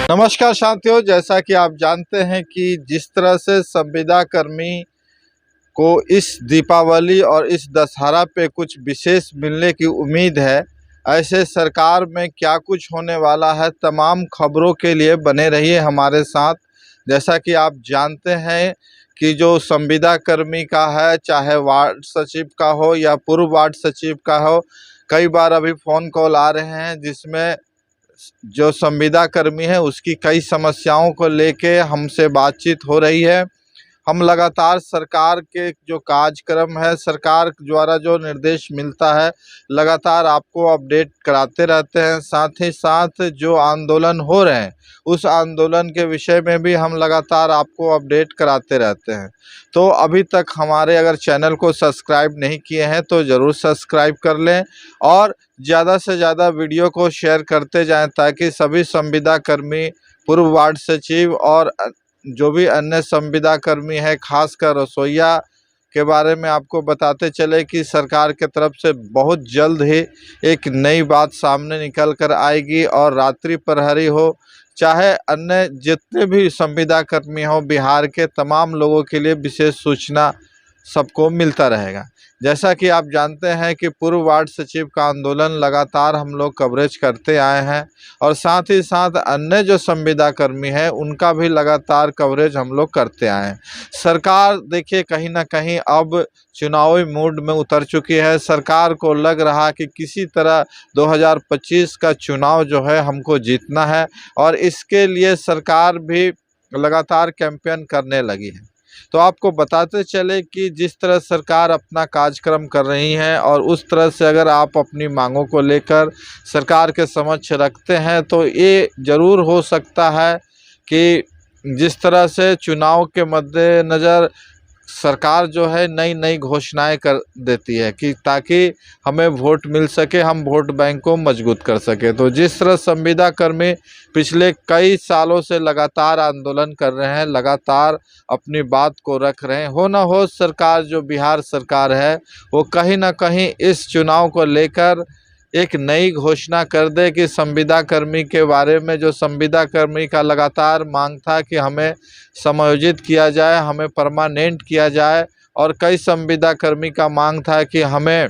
नमस्कार साथियों, जैसा कि आप जानते हैं कि जिस तरह से संविदा कर्मी को इस दीपावली और इस दशहरा पे कुछ विशेष मिलने की उम्मीद है, ऐसे सरकार में क्या कुछ होने वाला है, तमाम खबरों के लिए बने रहिए हमारे साथ। जैसा कि आप जानते हैं कि जो संविदा कर्मी का है, चाहे वार्ड सचिव का हो या पूर्व वार्ड सचिव का हो, कई बार अभी फ़ोन कॉल आ रहे हैं जिसमें जो संविदा कर्मी है उसकी कई समस्याओं को लेके हमसे बातचीत हो रही है। हम लगातार सरकार के जो कार्यक्रम है, सरकार द्वारा जो निर्देश मिलता है, लगातार आपको अपडेट कराते रहते हैं। साथ ही साथ जो आंदोलन हो रहे हैं उस आंदोलन के विषय में भी हम लगातार आपको अपडेट कराते रहते हैं। तो अभी तक हमारे अगर चैनल को सब्सक्राइब नहीं किए हैं तो ज़रूर सब्सक्राइब कर लें और ज़्यादा से ज़्यादा वीडियो को शेयर करते जाएं, ताकि सभी संविदा कर्मी, पूर्व वार्ड सचिव और जो भी अन्य संविदा कर्मी है, खासकर रसोइया के बारे में आपको बताते चले कि सरकार के तरफ से बहुत जल्द ही एक नई बात सामने निकल कर आएगी। और रात्रि प्रहरी हो, चाहे अन्य जितने भी संविदा कर्मी हो, बिहार के तमाम लोगों के लिए विशेष सूचना सबको मिलता रहेगा। जैसा कि आप जानते हैं कि पूर्व वार्ड सचिव का आंदोलन लगातार हम लोग कवरेज करते आए हैं और साथ ही साथ अन्य जो संविदा कर्मी है उनका भी लगातार कवरेज हम लोग करते आए हैं। सरकार देखिए कहीं ना कहीं अब चुनावी मूड में उतर चुकी है। सरकार को लग रहा कि किसी तरह 2025 का चुनाव जो है हमको जीतना है और इसके लिए सरकार भी लगातार कैंपेन करने लगी है। तो आपको बताते चले कि जिस तरह सरकार अपना कार्यक्रम कर रही है और उस तरह से अगर आप अपनी मांगों को लेकर सरकार के समक्ष रखते हैं तो ये ज़रूर हो सकता है कि जिस तरह से चुनाव के मद्देनज़र सरकार जो है नई नई घोषणाएं कर देती है कि ताकि हमें वोट मिल सके, हम वोट बैंक को मजबूत कर सके। तो जिस तरह संविदा कर्मी पिछले कई सालों से लगातार आंदोलन कर रहे हैं, लगातार अपनी बात को रख रहे हैं, हो ना हो सरकार जो बिहार सरकार है वो कहीं ना कहीं इस चुनाव को लेकर एक नई घोषणा कर दे कि संविदा कर्मी के बारे में, जो संविदा कर्मी का लगातार मांग था कि हमें समायोजित किया जाए, हमें परमानेंट किया जाए, और कई संविदा कर्मी का मांग था कि हमें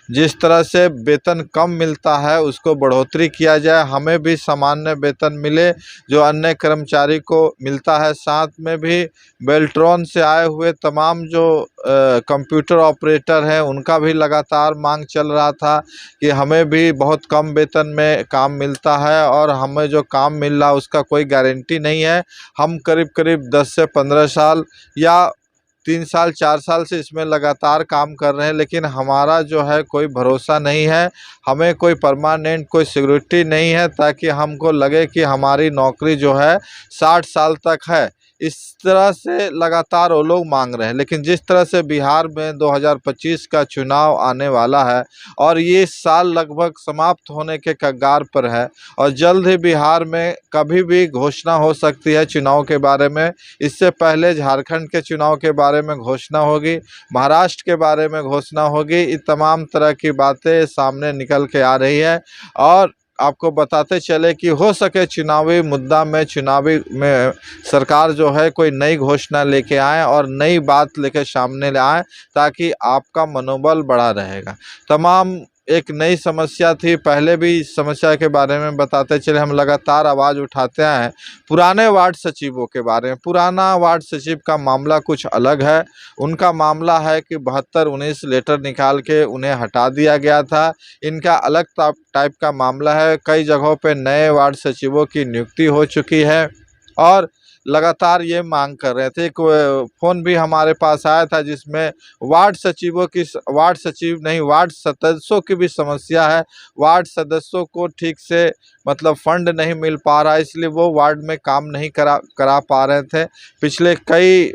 जिस तरह से वेतन कम मिलता है उसको बढ़ोतरी किया जाए, हमें भी सामान्य वेतन मिले जो अन्य कर्मचारी को मिलता है। साथ में भी बेल्ट्रॉन से आए हुए तमाम जो कंप्यूटर ऑपरेटर हैं उनका भी लगातार मांग चल रहा था कि हमें भी बहुत कम वेतन में काम मिलता है और हमें जो काम मिल रहा है उसका कोई गारंटी नहीं है। हम करीब करीब 10 से 15 साल या 3 साल 4 साल से इसमें लगातार काम कर रहे हैं, लेकिन हमारा जो है कोई भरोसा नहीं है, हमें कोई परमानेंट कोई सिक्योरिटी नहीं है, ताकि हमको लगे कि हमारी नौकरी जो है 60 साल तक है। इस तरह से लगातार वो लोग मांग रहे हैं। लेकिन जिस तरह से बिहार में 2025 का चुनाव आने वाला है और ये साल लगभग समाप्त होने के कगार पर है और जल्द ही बिहार में कभी भी घोषणा हो सकती है चुनाव के बारे में। इससे पहले झारखंड के चुनाव के बारे में घोषणा होगी, महाराष्ट्र के बारे में घोषणा होगी, ये तमाम तरह की बातें सामने निकल के आ रही है। और आपको बताते चले कि हो सके चुनावी मुद्दा में, चुनावी में सरकार जो है कोई नई घोषणा लेके आए और नई बात लेके सामने ले आए, ताकि आपका मनोबल बढ़ा रहेगा। तमाम एक नई समस्या थी, पहले भी इस समस्या के बारे में बताते चले, हम लगातार आवाज़ उठाते आए हैं पुराने वार्ड सचिवों के बारे में। पुराना वार्ड सचिव का मामला कुछ अलग है। उनका मामला है कि 72-19 लेटर निकाल के उन्हें हटा दिया गया था। इनका अलग टाइप का मामला है। कई जगहों पे नए वार्ड सचिवों की नियुक्ति हो चुकी है और लगातार ये मांग कर रहे थे। एक फ़ोन भी हमारे पास आया था जिसमें वार्ड सदस्यों की भी समस्या है। वार्ड सदस्यों को ठीक से मतलब फंड नहीं मिल पा रहा है, इसलिए वो वार्ड में काम नहीं करा पा रहे थे। पिछले कई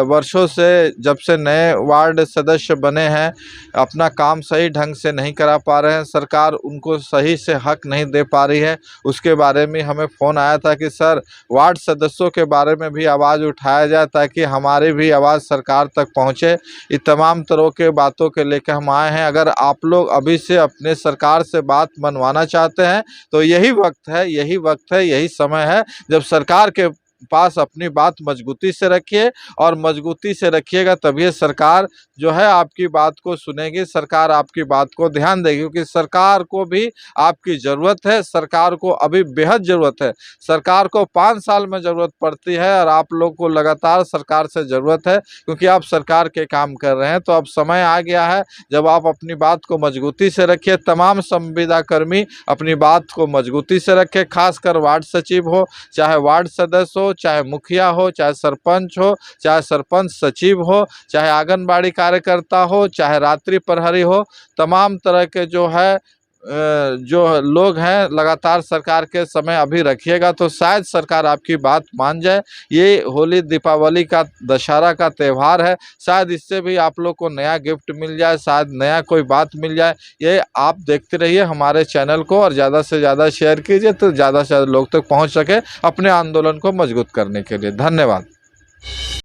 वर्षों से जब से नए वार्ड सदस्य बने हैं, अपना काम सही ढंग से नहीं करा पा रहे हैं, सरकार उनको सही से हक नहीं दे पा रही है। उसके बारे में हमें फ़ोन आया था कि सर वार्ड सदस्यों के बारे में भी आवाज़ उठाया जाए, ताकि हमारी भी आवाज़ सरकार तक पहुंचे। ये तमाम तरह के बातों के लेकर हम आए हैं। अगर आप लोग अभी से अपने सरकार से बात मनवाना चाहते हैं तो यही यही वक्त है, यही समय है जब सरकार के पास अपनी बात मजबूती से रखिए, और मजबूती से रखिएगा तभी सरकार जो है आपकी बात को सुनेगी, सरकार आपकी बात को ध्यान देगी, क्योंकि सरकार को भी आपकी ज़रूरत है, सरकार को अभी बेहद ज़रूरत है। सरकार को 5 साल में ज़रूरत पड़ती है और आप लोग को लगातार सरकार से ज़रूरत है, क्योंकि आप सरकार के काम कर रहे हैं। तो अब समय आ गया है जब आप अपनी बात को मजबूती से रखिए। तमाम संविदा कर्मी अपनी बात को मजबूती से रखें, खासकर वार्ड सचिव हो, चाहे वार्ड सदस्य हो, चाहे मुखिया हो, चाहे सरपंच हो, चाहे सरपंच सचिव हो, चाहे आंगनबाड़ी कार्यकर्ता हो, चाहे रात्रि प्रहरी हो, तमाम तरह के जो लोग हैं लगातार सरकार के समय अभी रखिएगा, तो शायद सरकार आपकी बात मान जाए। ये होली, दीपावली का, दशहरा का त्यौहार है, शायद इससे भी आप लोग को नया गिफ्ट मिल जाए, शायद नया कोई बात मिल जाए। ये आप देखते रहिए हमारे चैनल को और ज़्यादा से ज़्यादा शेयर कीजिए, तो ज़्यादा से ज़्यादा लोग तक पहुँच सके अपने आंदोलन को मजबूत करने के लिए। धन्यवाद।